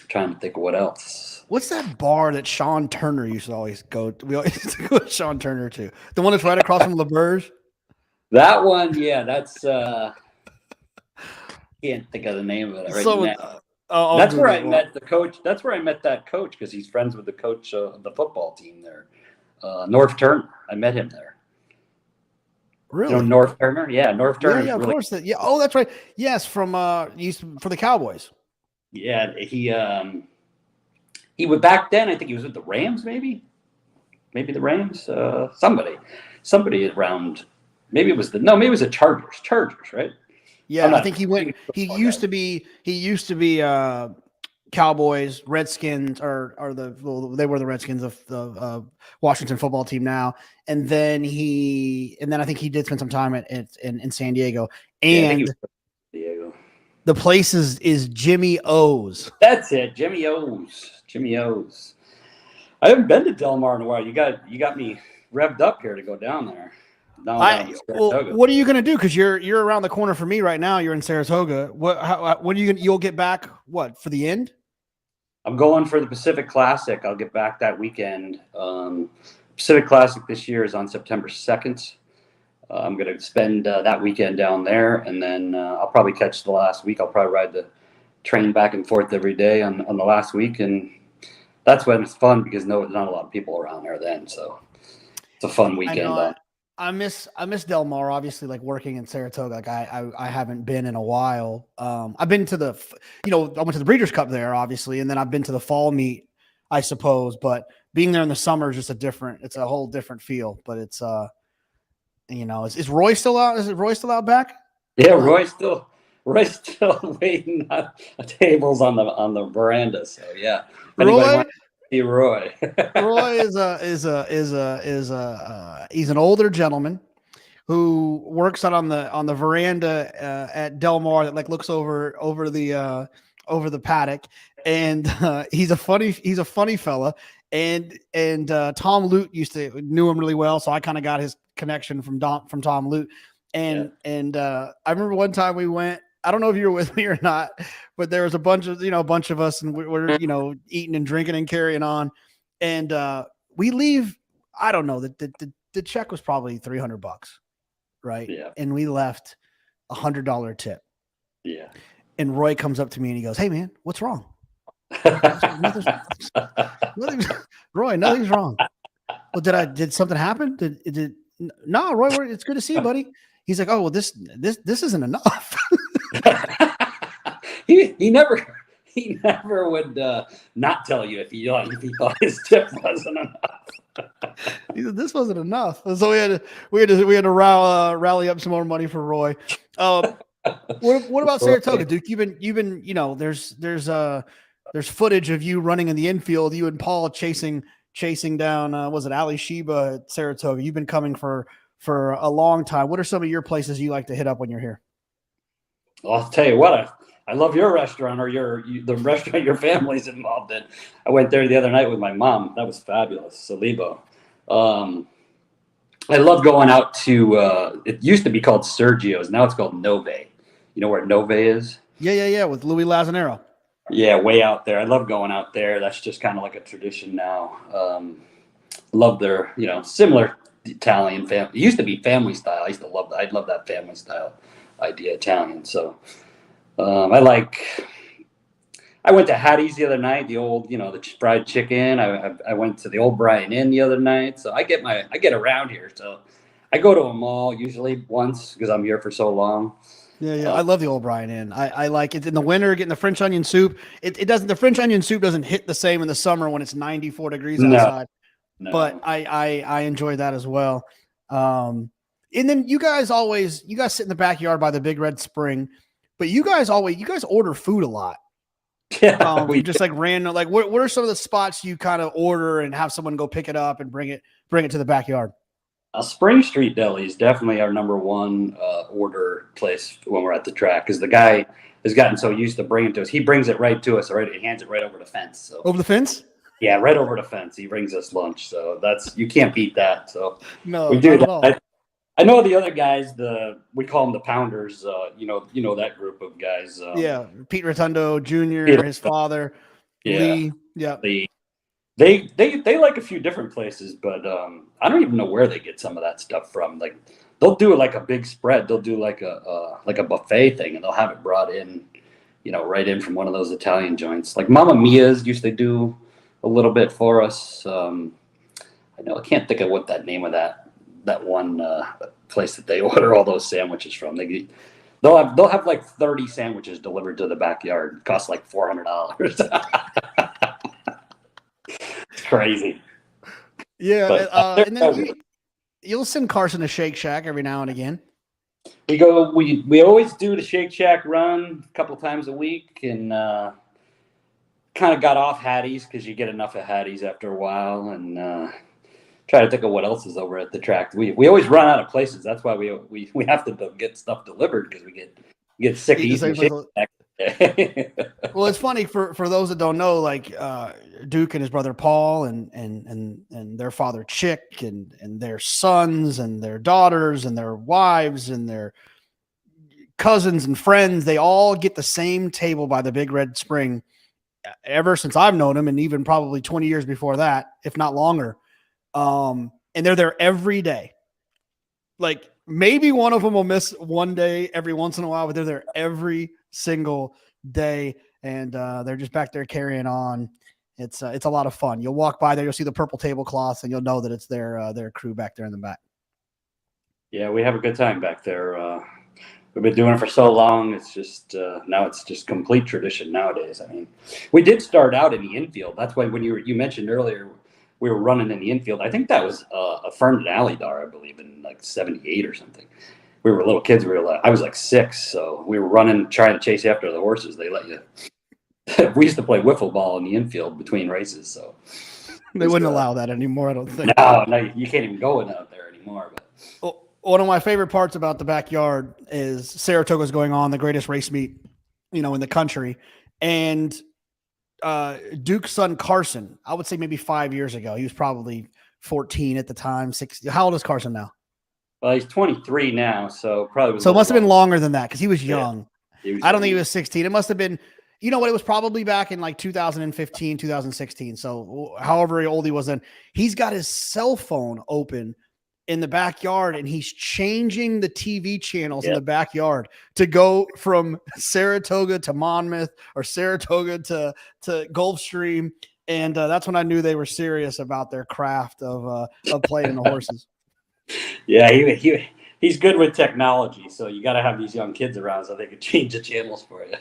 Trying to think of what else. What's that bar that Sean Turner used to always go to? We always used to go with Sean Turner too. The one that's right across from LeBeur's? That one, yeah, that's can't think of the name of it right now. I'll That's where I Google it. met the coach. That's where I met that coach because he's friends with the coach of the football team there, North Turner. I met him there. Really? You know North Turner? Yeah, North Turner. Yeah, of really, course. Yeah. Oh, that's right. Yes, from for the Cowboys. yeah, he was back then. I think he was with the Rams, maybe the Rams. Somebody around. Maybe it was the Chargers. Chargers, right? Yeah, I'm I not- think he went. He used to be. Cowboys, Redskins, or they were the Redskins of the Washington football team now. And then I think he did spend some time in San Diego. Yeah, I think he And was Diego. the place is Jimmy O's. That's it, Jimmy O's. Jimmy O's. I haven't been to Del Mar in a while. You got me revved up here to go down there. Down to Saratoga. What are you gonna do? Because you're around the corner from me right now. You're in Saratoga. When are you gonna? You'll get back for the end? I'm going for the Pacific Classic. I'll get back that weekend. Pacific Classic this year is on September 2nd. I'm going to spend that weekend down there, and then I'll probably catch the last week. I'll probably ride the train back and forth every day on the last week, and that's when it's fun because not a lot of people around there then. So it's a fun weekend. I miss Del Mar, obviously, like working in Saratoga. Like I haven't been in a while. I've been to I went to the Breeders' Cup there, obviously, and then I've been to the fall meet, I suppose. But being there in the summer is just it's a whole different feel. But it's is Roy still out? Is it Roy still out back? Yeah, Roy's still waiting on tables on the veranda. So yeah, Roy. Roy. Roy he's an older gentleman who works out on the veranda at Del Mar that like looks over the paddock, and he's a funny fella, and Tom Lute knew him really well, so I kind of got his connection from Tom Lute, and I remember one time we went. I don't know if you were with me or not, but there was a bunch of us, and we're eating and drinking and carrying on, and we leave. I don't know, the check was probably $300, right? Yeah. And we left $100 tip. Yeah. And Roy comes up to me and he goes, "Hey man, what's wrong?" Roy, nothing's wrong. Well, did something happen? No, Roy, it's good to see you, buddy. He's like, "Oh, well, this isn't enough." he never would not tell you if he thought his tip wasn't enough. He said, "This wasn't enough," so we had to rally up some more money for Roy. What about Saratoga, Duke? You've been there's footage of you running in the infield, you and Paul chasing down was it Ali Sheba at Saratoga? You've been coming for a long time. What are some of your places you like to hit up when you're here? Well, I'll tell you what, I love your restaurant or the restaurant your family's involved in. I went there the other night with my mom. That was fabulous. Salibo. I love going out to, it used to be called Sergio's. Now it's called Nove. You know where Nove is? Yeah. With Louis Lazanero. Yeah, way out there. I love going out there. That's just kind of like a tradition now. Love their, similar Italian family. It used to be family style. I used to love that. I'd love that family style idea, Italian. So I went to Hattie's the other night, the old, the fried chicken. I went to the old Brian Inn the other night. So I get around here. So I go to a mall usually once because I'm here for so long. Yeah. I love the old Brian Inn. I like it in the winter, getting the French onion soup. It doesn't, the French onion soup doesn't hit the same in the summer when it's 94 degrees outside. No. But I enjoy that as well. And then you guys sit in the backyard by the Big Red Spring, but you guys order food a lot. Yeah, we just like random, like what are some of the spots you kind of order and have someone go pick it up and bring it to the backyard? Spring Street Deli is definitely our number one order place when we're at the track because the guy has gotten so used to bringing it to us. He brings it right to us, right? He hands it right over the fence. So over the fence? Yeah, right over the fence. He brings us lunch. So you can't beat that. So no, we do that. I know the other guys, we call them the Pounders. You know that group of guys. Pete Rotundo Jr., his father. Yeah. Lee, yeah. They like a few different places, but I don't even know where they get some of that stuff from. Like they'll do like a big spread. They'll do like a buffet thing, and they'll have it brought in, right in from one of those Italian joints. Like Mamma Mia's used to do a little bit for us. I can't think of what that name of that one place that they order all those sandwiches from. They'll have like 30 sandwiches delivered to the backyard. It costs like $400. It's crazy. Yeah, But, and then you'll send Carson to Shake Shack every now and again. We always do the Shake Shack run a couple times a week, and kind of got off Hattie's because you get enough of Hattie's after a while, and try to think of what else is over at the track. We always run out of places. That's why we have to get stuff delivered, because we get sick of eating Shake Shack. Well, it's funny for those that don't know, like Duke and his brother Paul and their father Chick and their sons and their daughters and their wives and their cousins and friends, they all get the same table by the Big Red Spring ever since I've known them, and even probably 20 years before that, if not longer. And they're there every day. Like maybe one of them will miss one day every once in a while, but they're there every single day, and they're just back there carrying on. It's a lot of fun. You'll walk by there, you'll see the purple tablecloths, and you'll know that it's their crew back there in the back. Yeah, we have a good time back there. We've been doing it for so long. It's just now it's just complete tradition nowadays. I mean, we did start out in the infield. That's why when you mentioned earlier we were running in the infield, I think that was a Ferndon Alley-Dar, I believe, in like 78 or something. We were little kids. I was like 6, so we were running, trying to chase after the horses. They let you. We used to play wiffle ball in the infield between races, so they wouldn't allow that anymore, I don't think. No, you can't even go out there anymore. But one of my favorite parts about the backyard is Saratoga's going on, the greatest race meet, in the country, and Duke's son Carson, I would say maybe 5 years ago, he was probably 14 at the time. 16. How old is Carson now? Well, he's 23 now, so probably. So it must have been longer than that because he was young. Yeah, I don't think he was 16. It must have been, it was probably back in like 2015, 2016. So however old he was then, he's got his cell phone open in the backyard, and he's changing the TV channels in the backyard to go from Saratoga to Monmouth or Saratoga to Gulfstream. And that's when I knew they were serious about their craft of playing the horses. Yeah, he's good with technology, so you got to have these young kids around so they can change the channels for you.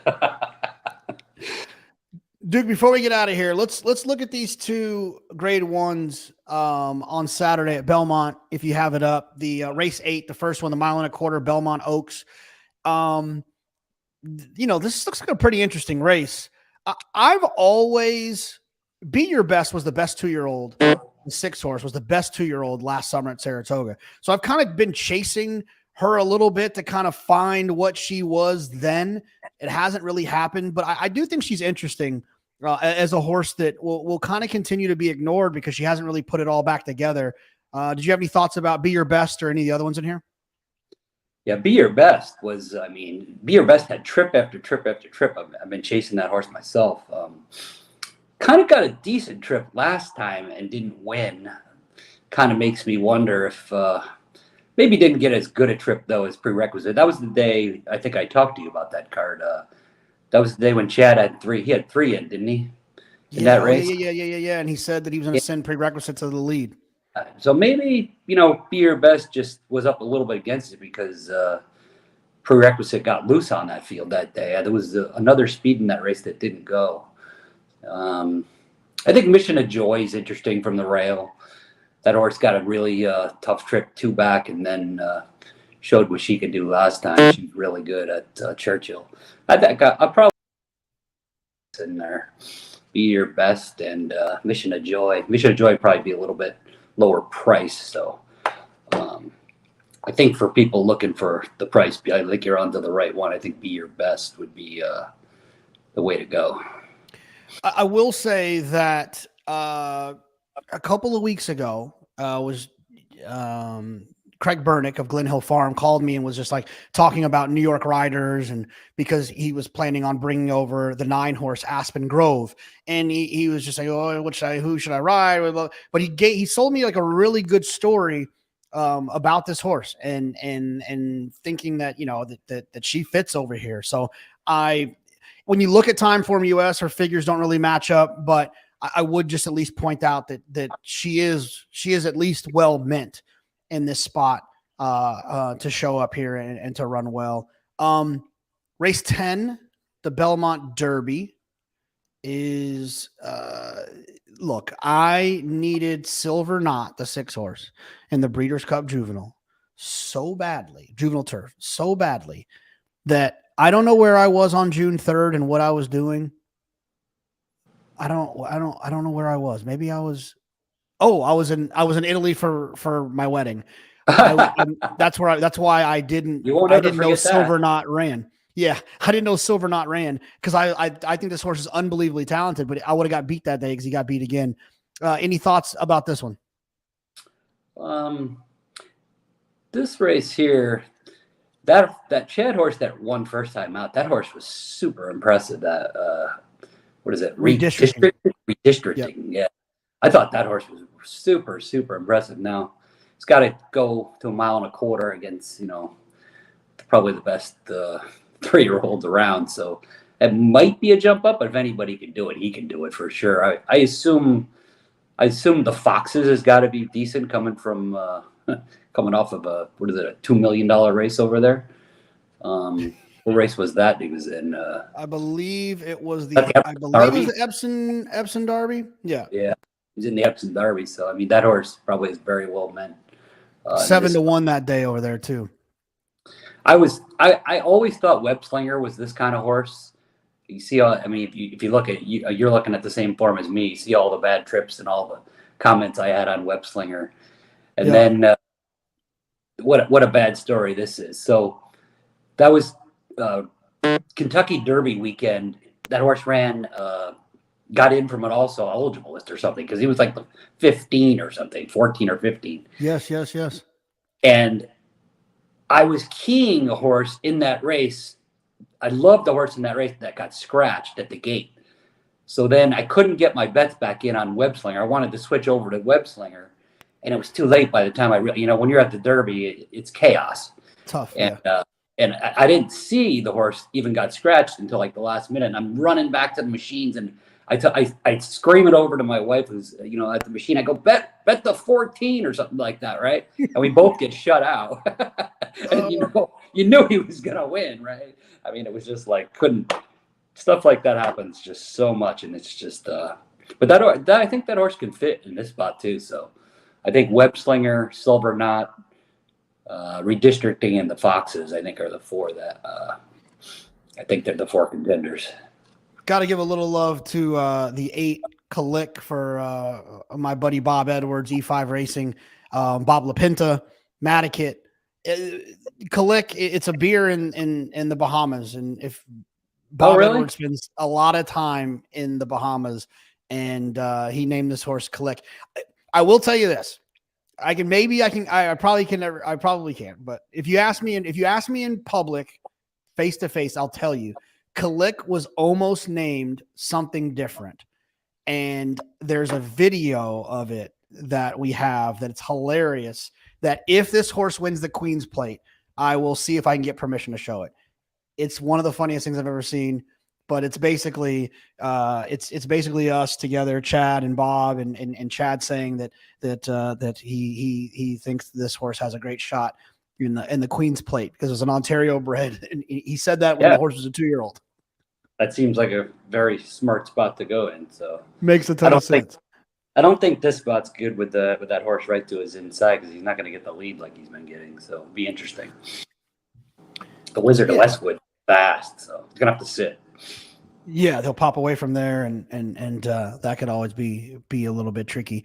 Duke, before we get out of here, let's look at these two grade ones on Saturday at Belmont. If you have it up, the race 8, the first one, the 1.25 mile Belmont Oaks. This looks like a pretty interesting race. I've always Be Your Best was the best 2-year-old. The 6 horse was the best 2-year-old last summer at Saratoga. So I've kind of been chasing her a little bit to kind of find what she was then. It hasn't really happened, but I do think she's interesting as a horse that will kind of continue to be ignored because she hasn't really put it all back together. Did you have any thoughts about Be Your Best or any of the other ones in here? Yeah, Be Your Best was, Be Your Best had trip after trip after trip. I've been chasing that horse myself. Kind of got a decent trip last time and didn't win. Kind of makes me wonder if maybe didn't get as good a trip, though, as prerequisite. That was the day I think I talked to you about that card. That was the day when Chad had 3. He had 3 in, didn't he? In that race? Yeah. And he said that he was going to send prerequisites to the lead. So maybe, Be Your Best just was up a little bit against it because prerequisite got loose on that field that day. There was another speed in that race that didn't go. I think Mission of Joy is interesting from the rail. That horse got a really tough trip 2 back and then showed what she could do last time. She's really good at Churchill. I think I'll probably in there. Be Your Best and Mission of Joy. Mission of Joy would probably be a little bit lower price. So I think for people looking for the price, I think you're onto the right one. I think Be Your Best would be the way to go. I will say that a couple of weeks ago was Craig Burnick of Glen Hill Farm called me and was just like talking about New York riders, and because he was planning on bringing over the 9-horse Aspen Grove, and he was just like, oh, who should I ride? But he sold me like a really good story about this horse and thinking that that she fits over here. So when you look at Timeform US, her figures don't really match up, but I would just at least point out that she is at least well meant in this spot to show up here and to run well. Race 10, the Belmont Derby is look, I needed Silver Knot, the 6-horse, in the Breeders' Cup Juvenile Juvenile Turf so badly that I don't know where I was on June 3rd and what I was doing. I don't know where I was. Maybe I was in Italy for my wedding. That's why I didn't know Silver Knot ran. Yeah, I didn't know Silver Knot ran because I think this horse is unbelievably talented, but I would have got beat that day because he got beat again. Any thoughts about this one? This race here, that Chad horse that won first time out, that horse was super impressive. That what is it? Redistricting. Yep. Yeah, I thought that horse was super, super impressive. Now it's got to go to 1.25 miles against probably the best 3-year-olds around. So it might be a jump up, but if anybody can do it, he can do it for sure. I assume the Foxes has got to be decent coming from coming off of a $2 million race over there. What race was that he was in? I believe it was the Epsom Derby. Yeah, he's in the Epsom Derby. So I mean, that horse probably is very well meant. 7-1 that day over there too. I always thought Webslinger was this kind of horse. You see, if you look at you're looking at the same form as me. You see all the bad trips and all the comments I had on Webslinger, and then what a bad story this is. So that was Kentucky Derby weekend. That horse ran, got in from an also eligible list or something because he was like 15 or something, 14 or 15. Yes. And I was keying a horse in that race. I loved the horse in that race that got scratched at the gate. So then I couldn't get my bets back in on Webslinger. I wanted to switch over to Webslinger, and it was too late by the time when you're at the Derby, it's chaos. Tough. And I didn't see the horse even got scratched until like the last minute. And I'm running back to the machines, and I scream it over to my wife who's at the machine. I go, bet the 14 or something like that, right? And we both get shut out. And you knew he was gonna win, right? I mean, it was just like stuff like that happens just so much, and it's just but I think that horse can fit in this spot too. So I think Webslinger, Silver Knot, Redistricting, and the Foxes, I think, are the 4 that I think they're the 4 contenders. Got to give a little love to the 8 Kalik for my buddy Bob Edwards, E5 Racing, Bob LaPinta, Matikit. Kalik, it's a beer in the Bahamas, and if Bob Edwards spends a lot of time in the Bahamas, and he named this horse Kalik. I will tell you this. I probably can't. But if you ask me in public, face to face, I'll tell you, Kalik was almost named something different. And there's a video of it that we have that it's hilarious. That if this horse wins the Queen's Plate, I will see if I can get permission to show it. It's one of the funniest things I've ever seen. But it's basically it's basically us together, Chad and Bob, and Chad saying that he thinks this horse has a great shot in the Queen's Plate because it's an Ontario bred, and he said that when the horse was a 2-year-old. That seems like a very smart spot to go in. So makes a ton of sense. I don't think this spot's good with that horse right to his inside because he's not going to get the lead like he's been getting. So it'll be interesting. The Wizard of Westwood fast, so he's gonna have to sit. Yeah, they'll pop away from there, and that could always be a little bit tricky.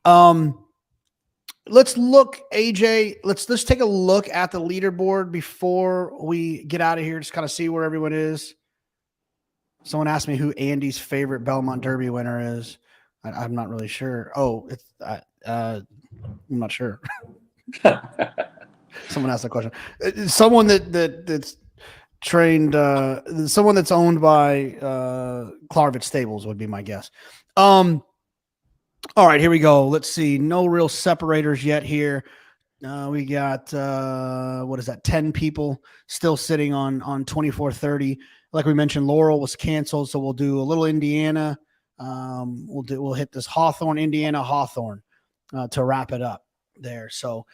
Let's look, AJ. Let's take a look at the leaderboard before we get out of here. Just kind of see where everyone is. Someone asked me who Andy's favorite Belmont Derby winner is. I'm not really sure. Oh, I'm not sure. Someone asked that question. Someone that's trained, someone that's owned by Clarvett Stables would be my guess. All right, here we go. Let's see. No real separators yet here. We got what is that? 10 people still sitting on 2430. like we mentioned, Laurel was canceled, so we'll do a little Indiana. We'll hit this Indiana Hawthorne to wrap it up there. So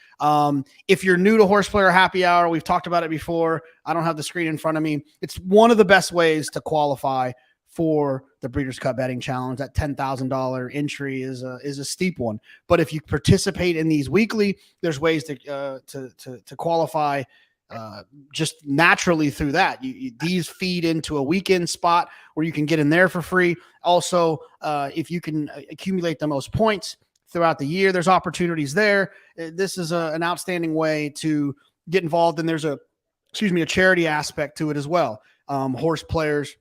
if you're new to Horseplayer Happy Hour, we've talked about it before. I don't have the screen in front of me. It's one of the best ways to qualify for the Breeders' Cup Betting Challenge. That $10,000 entry is a steep one, but if you participate in these weekly, there's ways to qualify just naturally through that. These feed into a weekend spot where you can get in there for free. Also, if you can accumulate the most points throughout the year, there's opportunities there. This is an outstanding way to get involved, and there's a charity aspect to it as well. Horse Players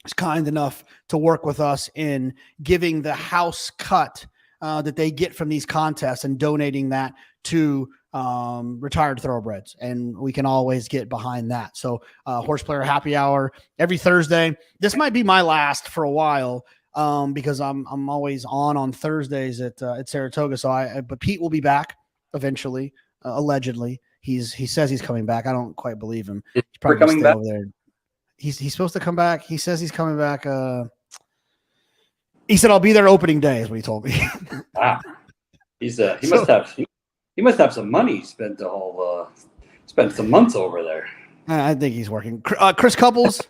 is kind enough to work with us in giving the house cut that they get from these contests and donating that to retired thoroughbreds, and we can always get behind that. So Horseplayer Happy Hour every Thursday. This might be my last for a while because I'm always on Thursdays at Saratoga. So but Pete will be back eventually, allegedly. He says he's coming back. I don't quite believe him. He's probably coming back over there. He's supposed to come back. He says he's coming back. He said I'll be there opening day, is what he told me. Wow. He must have some money. Spent some months over there. I think he's working. Chris Couples.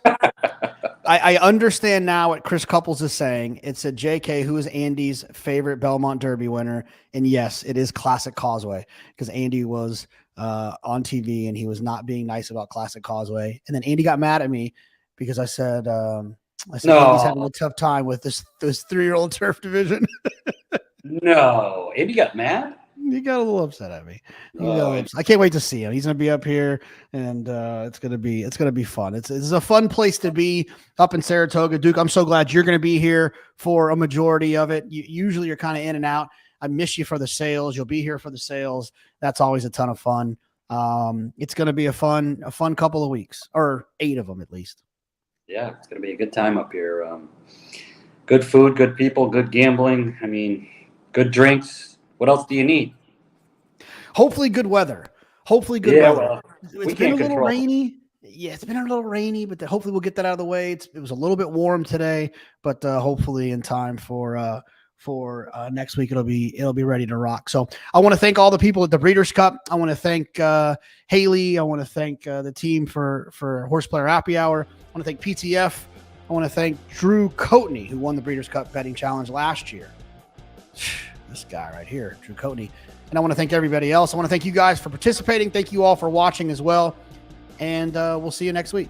I understand now what Chris Couples is saying. It's a JK, who is Andy's favorite Belmont Derby winner. And yes, it is Classic Causeway, because Andy was on TV and he was not being nice about Classic Causeway. And then Andy got mad at me because I said no. He's having a tough time with this 3-year-old turf division. No, Andy got mad. He got a little upset at me. I can't wait to see him. He's going to be up here, and it's going to be fun. It's a fun place to be up in Saratoga. Duke, I'm so glad you're going to be here for a majority of it. Usually you're kind of in and out. I miss you for the sales. You'll be here for the sales. That's always a ton of fun. It's going to be a fun couple of weeks, or 8 of them at least. Yeah, it's going to be a good time up here. Good food, good people, good gambling. I mean, good drinks. What else do you need? Hopefully good weather. Weather. Well, it's been a little rainy. Yeah, it's been a little rainy, but hopefully we'll get that out of the way. It was a little bit warm today, but hopefully in time for next week it'll be ready to rock. So I want to thank all the people at the Breeders' Cup. I want to thank Haley. I want to thank the team for Horseplayer Happy Hour. I want to thank PTF. I want to thank Drew Coatney, who won the Breeders' Cup Betting Challenge last year. This guy right here, Drew Coatney. And I want to thank everybody else. I want to thank you guys for participating. Thank you all for watching as well. And we'll see you next week.